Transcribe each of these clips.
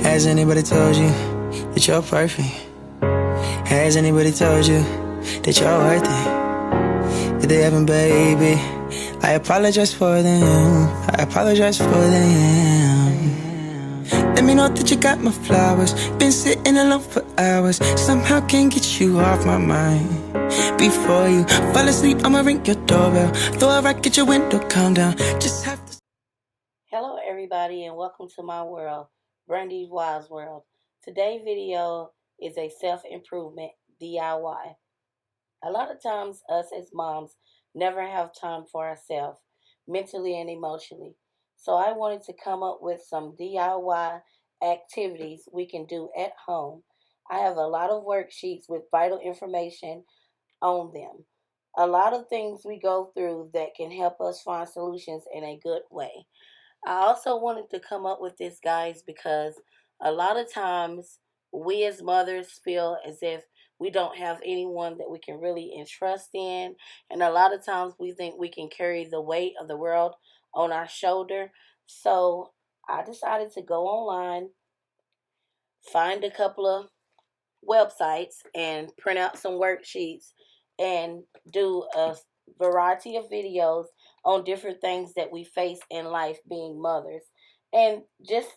Has anybody told you that you're perfect? Has anybody told you that you're worth it? If they haven't, baby, I apologize for them. I apologize for them. Let me know that you got my flowers. Been sitting alone for hours. Somehow can't get you off my mind. Before you fall asleep, I'ma ring your doorbell. Throw a rock at your window, calm down. Just have to. Hello everybody and welcome to my world, Brandy's Wise World. Today's video is a self-improvement DIY. A lot of times us as moms never have time for ourselves, mentally and emotionally. So I wanted to come up with some DIY activities we can do at home. I have a lot of worksheets with vital information on them. A lot of things we go through that can help us find solutions in a good way. I also wanted to come up with this, guys, because a lot of times we as mothers feel as if we don't have anyone that we can really entrust in. And a lot of times we think we can carry the weight of the world on our shoulder. So I decided to go online, find a couple of websites, and print out some worksheets and do a variety of videos on different things that we face in life being mothers and just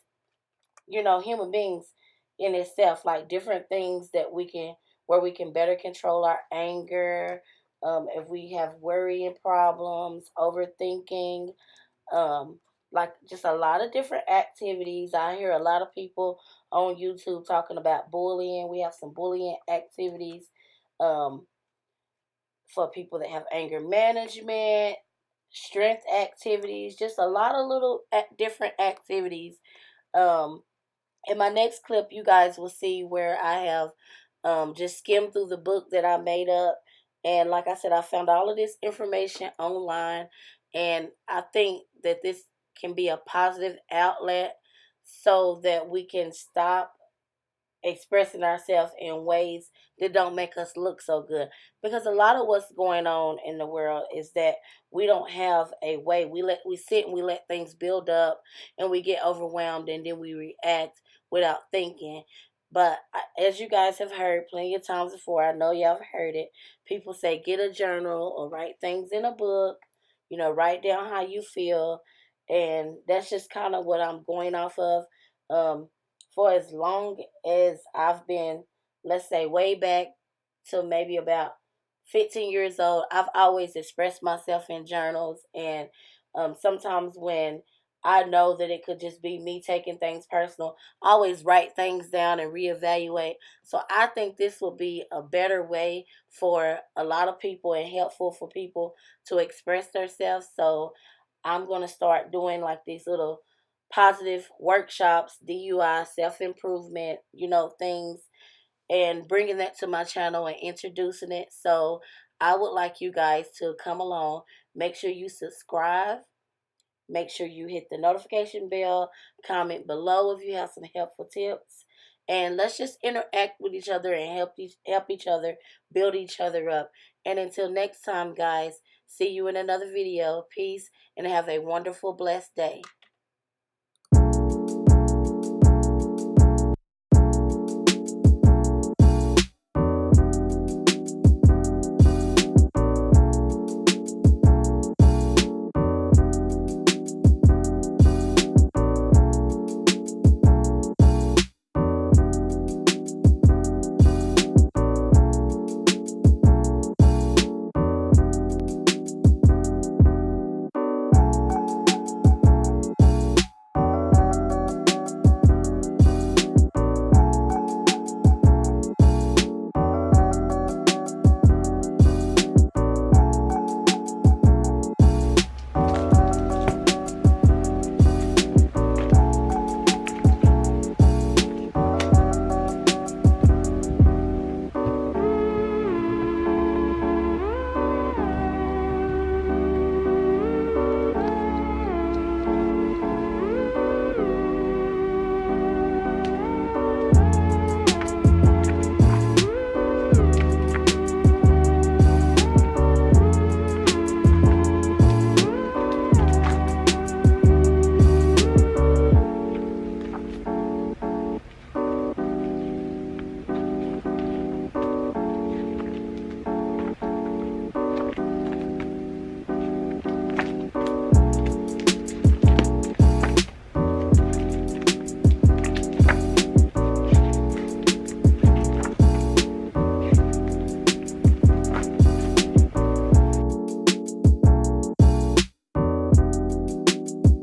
human beings in itself, like different things that we can where we can better control our anger, if we have worrying problems, overthinking, um, like just a lot of different activities. I hear a lot of people on YouTube talking about bullying. We have some bullying activities um, for people that have anger management, strength activities, just a lot of little different activities. Um, in my next clip, you guys will see where I have just skimmed through the book that I made up. And like I said, I found all of this information online. And I think that this can be a positive outlet so that we can stop expressing ourselves in ways that don't make us look so good, because a lot of what's going on in the world is that we don't have a way. We sit and we let things build up and we get overwhelmed and then we react without thinking. But as you guys have heard plenty of times before, I know y'all have heard it, people say get a journal or write things in a book, write down how you feel. And that's just kind of what I'm going off of. um for as long as I've been, let's say way back to maybe about 15 years old, I've always expressed myself in journals. And sometimes when I know that it could just be me taking things personal, I always write things down and reevaluate. So I think this will be a better way for a lot of people and helpful for people to express themselves. So I'm going to start doing like these little positive workshops, DUI, self improvement, things, and bringing that to my channel and introducing it. So I would like you guys to come along. Make sure you subscribe. Make sure you hit the notification bell. Comment below if you have some helpful tips. And let's just interact with each other and help each other, build each other up. And until next time, guys, see you in another video. Peace and have a wonderful, blessed day.